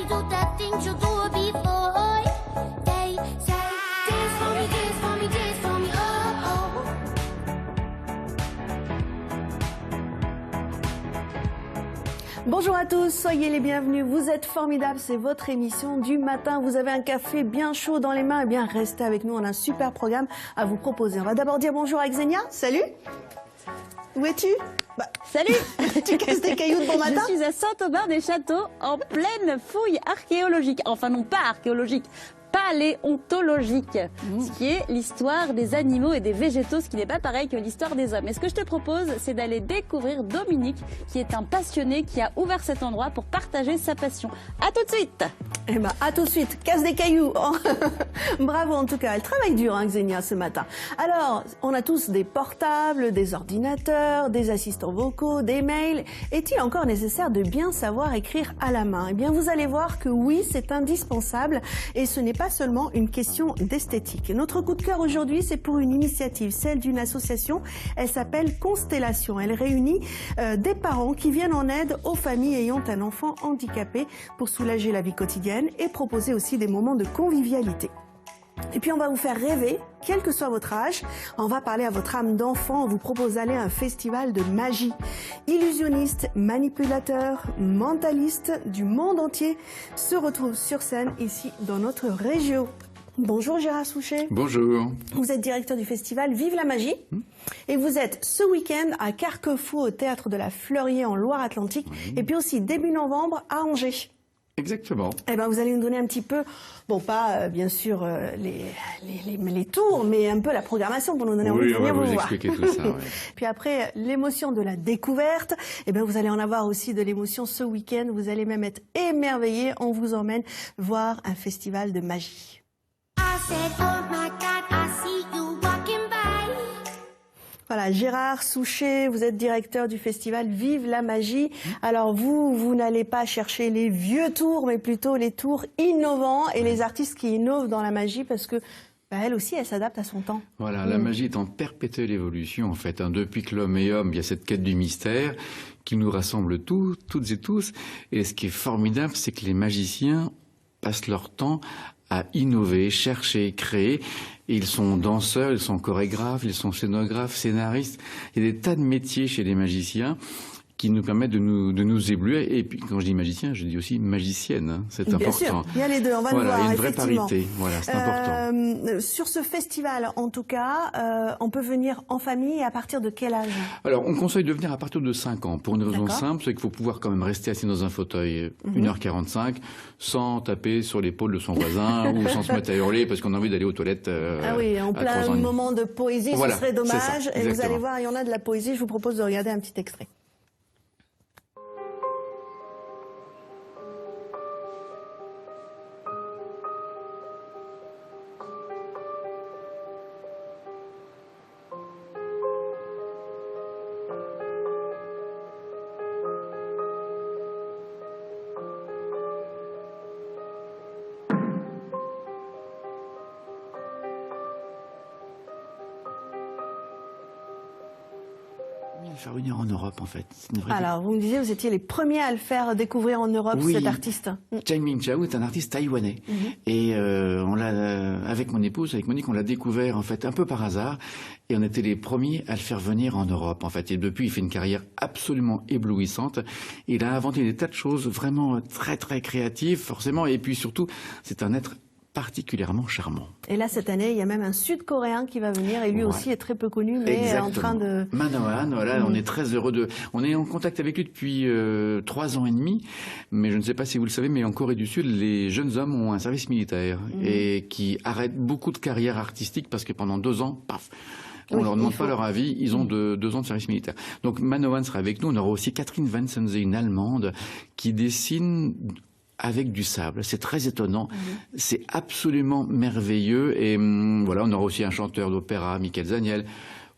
Everybody do that thing you do before. They say, dance for me, dance for me, dance for me, oh, oh. Bonjour à tous, soyez les bienvenus, vous êtes formidables, c'est votre émission du matin, vous avez un café bien chaud dans les mains, eh bien restez avec nous, on a un super programme à vous proposer. On va d'abord dire bonjour à Xenia, salut. Où es-tu? Salut. Tu casses des cailloux de bon matin? Je suis à Saint-Aubin-des-Châteaux en pleine fouille archéologique, enfin non pas archéologique, paléontologique, ce qui est l'histoire des animaux et des végétaux, ce qui n'est pas pareil que l'histoire des hommes. Et ce que je te propose, c'est d'aller découvrir Dominique, qui est un passionné qui a ouvert cet endroit pour partager sa passion. À tout de suite. Eh ben, à tout de suite, casse des cailloux. Bravo en tout cas, elle travaille dur, hein, Xenia, ce matin. Alors, on a tous des portables, des ordinateurs, des assistants vocaux, des mails. Est-il encore nécessaire de bien savoir écrire à la main? Eh bien, vous allez voir que oui, c'est indispensable et ce n'est pas seulement une question d'esthétique. Notre coup de cœur aujourd'hui, c'est pour une initiative, celle d'une association. Elle s'appelle Constellation. Elle réunit des parents qui viennent en aide aux familles ayant un enfant handicapé pour soulager la vie quotidienne et proposer aussi des moments de convivialité. Et puis on va vous faire rêver, quel que soit votre âge. On va parler à votre âme d'enfant, on vous propose d'aller à un festival de magie. Illusionnistes, manipulateurs, mentalistes du monde entier se retrouvent sur scène ici dans notre région. Bonjour Gérard Souchet. Bonjour. Vous êtes directeur du festival Vive la Magie et vous êtes ce week-end à Carquefou au Théâtre de la Fleurier en Loire-Atlantique et puis aussi début novembre à Angers. Exactement. Eh ben, vous allez nous donner un petit peu, bon pas bien sûr les tours, mais un peu la programmation pour nous donner envie de venir vous voir. Expliquer tout ça. Ouais. Puis après l'émotion de la découverte, eh ben vous allez en avoir aussi de l'émotion ce week-end. Vous allez même être émerveillés. On vous emmène voir un festival de magie. I said, oh my God, I see you walking by. Voilà, Gérard Souchet, vous êtes directeur du festival Vive la Magie. Alors vous n'allez pas chercher les vieux tours, mais plutôt les tours innovants et les artistes qui innovent dans la magie parce que elle aussi, elle s'adapte à son temps. Voilà, la magie est en perpétuelle évolution en fait. Depuis que l'homme est homme, il y a cette quête du mystère qui nous rassemble toutes et tous. Et ce qui est formidable, c'est que les magiciens passent leur temps à innover, chercher, créer. Et ils sont danseurs, ils sont chorégraphes, ils sont scénographes, scénaristes. Il y a des tas de métiers chez les magiciens qui nous permettent de nous éblouir. Et puis, quand je dis magicien, je dis aussi magicienne. Hein. C'est important. Bien sûr, il y a les deux, on va le voir, il y a une vraie effectivement. parité. Voilà, c'est important. Sur ce festival, en tout cas, on peut venir en famille et à partir de quel âge? Alors, on conseille de venir à partir de 5 ans. Pour une raison simple, c'est qu'il faut pouvoir quand même rester assis dans un fauteuil 1h45 sans taper sur l'épaule de son voisin ou sans se mettre à hurler parce qu'on a envie d'aller aux toilettes. Ah oui, en plein moment de poésie, voilà, ce serait dommage. Ça, et vous allez voir, il y en a de la poésie. Je vous propose de regarder un petit extrait. Faire venir en Europe, en fait. Alors, vous me disiez, vous étiez les premiers à le faire découvrir en Europe, cet artiste. Chang Ming-Chao est un artiste taïwanais. Et on l'a, avec mon épouse, avec Monique, on l'a découvert, en fait, un peu par hasard. Et on était les premiers à le faire venir en Europe, en fait. Et depuis, il fait une carrière absolument éblouissante. Il a inventé des tas de choses vraiment très, très créatives, forcément. Et puis surtout, c'est un être particulièrement charmant. Et là, cette année, il y a même un Sud-Coréen qui va venir et lui aussi est très peu connu, mais en train de... Manoan, voilà, on est très heureux de... On est en contact avec lui depuis 3 ans et demi, mais je ne sais pas si vous le savez, mais en Corée du Sud, les jeunes hommes ont un service militaire et qui arrêtent beaucoup de carrières artistiques parce que pendant 2 ans, paf, on leur demande pas leur avis, ils ont 2 ans de service militaire. Donc Manoan sera avec nous, on aura aussi Catherine Van Senze, une Allemande, qui dessine avec du sable. C'est très étonnant. C'est absolument merveilleux. Et voilà, on aura aussi un chanteur d'opéra, Michael Zaniel.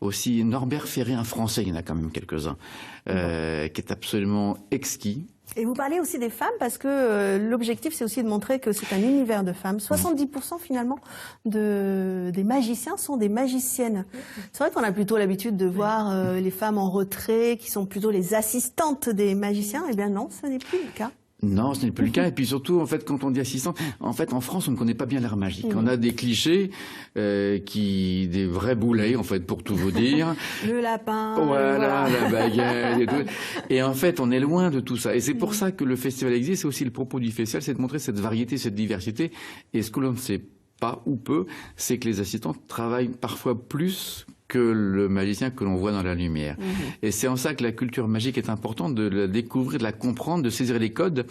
Aussi Norbert Ferré, un Français, il y en a quand même quelques-uns, qui est absolument exquis. Et vous parlez aussi des femmes parce que l'objectif, c'est aussi de montrer que c'est un univers de femmes. 70% finalement des magiciens sont des magiciennes. C'est vrai qu'on a plutôt l'habitude de voir les femmes en retrait, qui sont plutôt les assistantes des magiciens. Eh bien non, ce n'est plus le cas. Non, ce n'est plus le cas. Et puis surtout, en fait, quand on dit assistante, en fait, en France, on ne connaît pas bien l'art magique. On a des clichés, des vrais boulets, en fait, pour tout vous dire. Le lapin. Voilà, la baguette et tout. Et en fait, on est loin de tout ça. Et c'est pour ça que le festival existe. C'est aussi le propos du festival, c'est de montrer cette variété, cette diversité. Et ce que l'on ne sait pas ou peu, c'est que les assistants travaillent parfois plus que le magicien que l'on voit dans la lumière. Et c'est en ça que la culture magique est importante, de la découvrir, de la comprendre, de saisir les codes,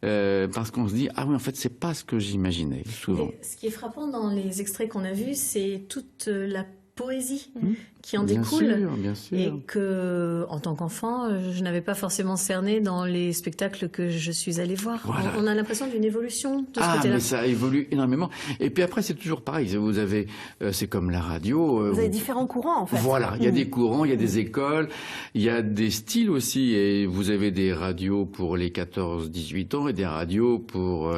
parce qu'on se dit, ah oui, en fait, c'est pas ce que j'imaginais, souvent. Et ce qui est frappant dans les extraits qu'on a vus, c'est toute la poésie qui en Bien découle. sûr, bien sûr. Et que, en tant qu'enfant, je n'avais pas forcément cerné dans les spectacles que je suis allée voir. Voilà. On a l'impression d'une évolution de ce Ah, côté-là. mais ça évolue énormément. Et puis après, c'est toujours pareil. Vous avez, c'est comme la radio. Vous avez différents courants, en fait. Voilà, il y a des courants, il y a des écoles, il y a des styles aussi. Et vous avez des radios pour les 14-18 ans et des radios pour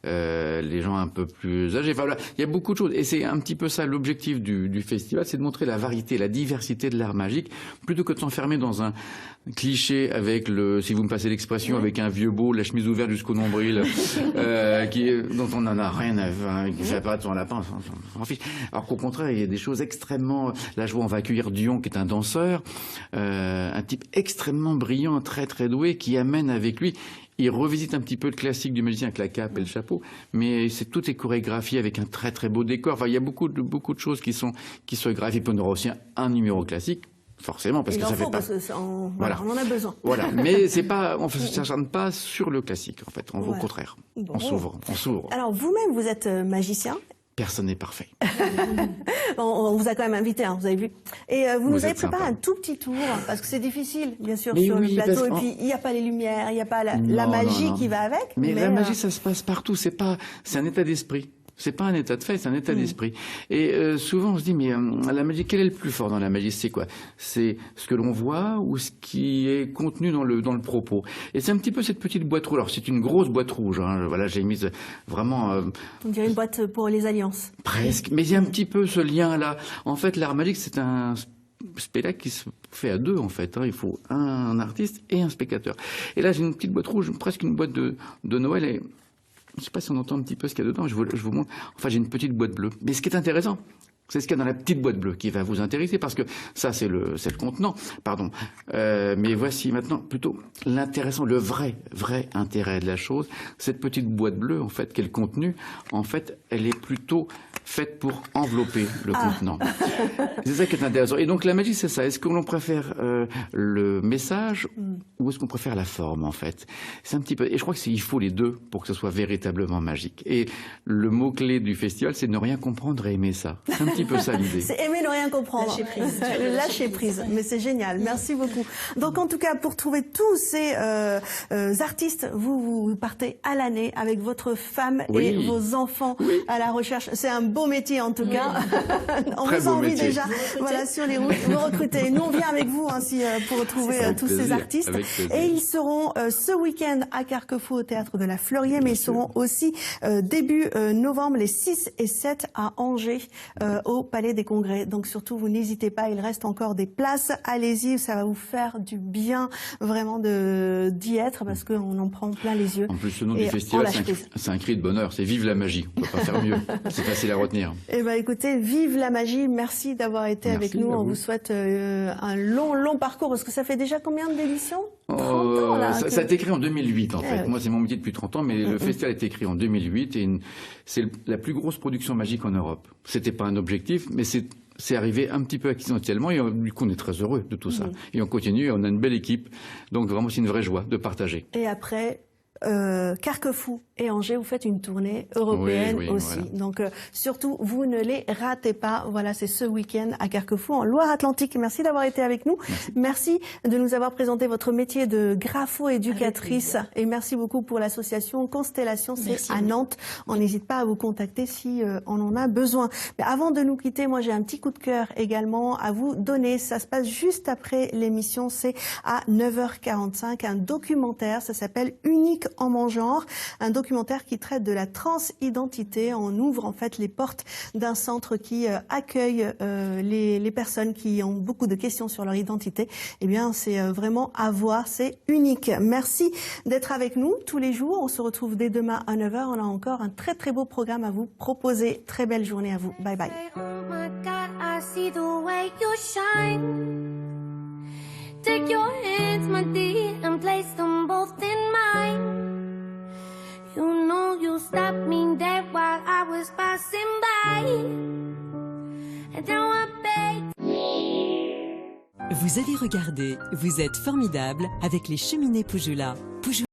les gens un peu plus âgés. Enfin, voilà, il y a beaucoup de choses. Et c'est un petit peu ça l'objectif du festival, c'est de montrer la variété, la diversité de l'art magique, plutôt que de s'enfermer dans un cliché avec si vous me passez l'expression, avec un vieux beau, la chemise ouverte jusqu'au nombril, dont on n'en a rien à faire, qui fait apparaître son lapin, on s'en fiche. Alors qu'au contraire, il y a des choses extrêmement... Là, je vois, on va accueillir Dion, qui est un danseur, un type extrêmement brillant, très très doué, qui amène avec lui... Il revisite un petit peu le classique du magicien avec la cape et le chapeau, mais tout est chorégraphié avec un très très beau décor. Enfin, il y a beaucoup de choses qui sont chorégraphiées. Il peut y avoir aussi un numéro classique, forcément, parce que ça fait pas... parce que on en a besoin. Voilà, mais c'est pas, on ne s'acharne pas sur le classique, en fait. Au contraire, Bon. on s'ouvre. Alors, vous-même, vous êtes magicien. Personne n'est parfait. On vous a quand même invité, hein, vous avez vu. Et vous nous avez êtes préparé sympa. un tout petit tour, parce que c'est difficile, bien sûr, Mais sur oui, le plateau. parce Et qu'en- puis, il n'y a pas les lumières, il n'y a pas la Non, magie non. qui va avec. Mais la magie, ça se passe partout. C'est un état d'esprit. C'est pas un état de fait, c'est un état d'esprit. Et souvent, on se dit, mais la magie, quel est le plus fort dans la magie? C'est quoi? C'est ce que l'on voit ou ce qui est contenu dans le propos? Et c'est un petit peu cette petite boîte rouge. Alors, c'est une grosse boîte rouge. Hein. Voilà, j'ai mis vraiment... On dirait une boîte pour les alliances. presque. Mais il y a un petit peu ce lien-là. En fait, l'art magique, c'est un spectacle qui se fait à deux, en fait. Hein. Il faut un artiste et un spectateur. Et là, j'ai une petite boîte rouge, presque une boîte de Noël. Et je ne sais pas si on entend un petit peu ce qu'il y a dedans. Je vous montre. Enfin, j'ai une petite boîte bleue. Mais ce qui est intéressant, c'est ce qu'il y a dans la petite boîte bleue qui va vous intéresser, parce que ça, c'est le contenant. Pardon. Mais voici maintenant plutôt l'intéressant, le vrai intérêt de la chose. Cette petite boîte bleue, en fait, quel contenu, en fait, elle est plutôt faite pour envelopper le contenant. C'est ça qui est intéressant. Et donc la magie, c'est ça. Est-ce que l'on préfère le message ou est-ce qu'on préfère la forme, en fait? C'est un petit peu. Et je crois qu'il faut les deux pour que ce soit véritablement magique. Et le mot clé du festival, c'est ne rien comprendre et aimer ça. C'est un petit peu ça l'idée. C'est aimer ne rien comprendre. Lâcher prise. Lâcher prise. Mais c'est génial. Merci beaucoup. Donc, en tout cas, pour trouver tous ces artistes, vous partez à l'année avec votre femme Oui. et vos enfants à la recherche. C'est un beau métier, en tout cas. On Très vous beau envie métier. déjà. Voilà, sur les routes. Vous recrutez. Nous, on vient avec vous ainsi pour retrouver Avec tous ces plaisir, artistes. avec plaisir. Et ils seront ce week-end à Carquefou au Théâtre de la Fleurier, mais ils seront aussi début novembre, les 6 et 7 à Angers, au Palais des Congrès. Donc surtout, vous n'hésitez pas, il reste encore des places. Allez-y, ça va vous faire du bien vraiment d'y être, parce qu'on en prend plein les yeux. En plus, le nom Et du on festival, lâche prise. c'est un cri de bonheur. C'est vive la magie. On ne peut pas faire mieux. C'est facile à retenir. Eh ben, écoutez, vive la magie. Merci d'avoir été Merci avec nous. à On vous. vous souhaite un long parcours, parce que ça fait déjà combien d'éditions? 30 ans, là. Ça a été créé en 2008, en fait. oui. Moi, c'est mon métier depuis 30 ans, mais le festival a été créé en 2008 et c'est la plus grosse production magique en Europe. C'était pas un objectif, mais c'est arrivé un petit peu accidentellement et du coup, on est très heureux de tout ça. Et on continue et on a une belle équipe. Donc, vraiment, c'est une vraie joie de partager. Et après, Carquefou et Angers, vous faites une tournée européenne Oui, aussi. voilà. Donc surtout, vous ne les ratez pas. Voilà, c'est ce week-end à Carquefou, en Loire-Atlantique. Merci d'avoir été avec nous. Merci de nous avoir présenté votre métier de grapho-éducatrice. Et merci beaucoup pour l'association Constellation, c'est Merci à à vous. Nantes. On n'hésite pas à vous contacter si on en a besoin. Mais avant de nous quitter, moi j'ai un petit coup de cœur également à vous donner. Ça se passe juste après l'émission, c'est à 9h45, un documentaire, ça s'appelle Unique en mon genre, un documentaire qui traite de la transidentité. On ouvre en fait les portes d'un centre qui accueille les personnes qui ont beaucoup de questions sur leur identité. Eh bien, c'est vraiment à voir, c'est unique. Merci d'être avec nous tous les jours. On se retrouve dès demain à 9h. On a encore un très très beau programme à vous proposer. Très belle journée à vous. Bye bye. Oh my God, I see the way you shine. Take your hands, my dear, and place them both in mine. You know you stopped me dead while I was passing by. And now I beg. Vous avez regardé Vous êtes formidable avec les cheminées Poujoula.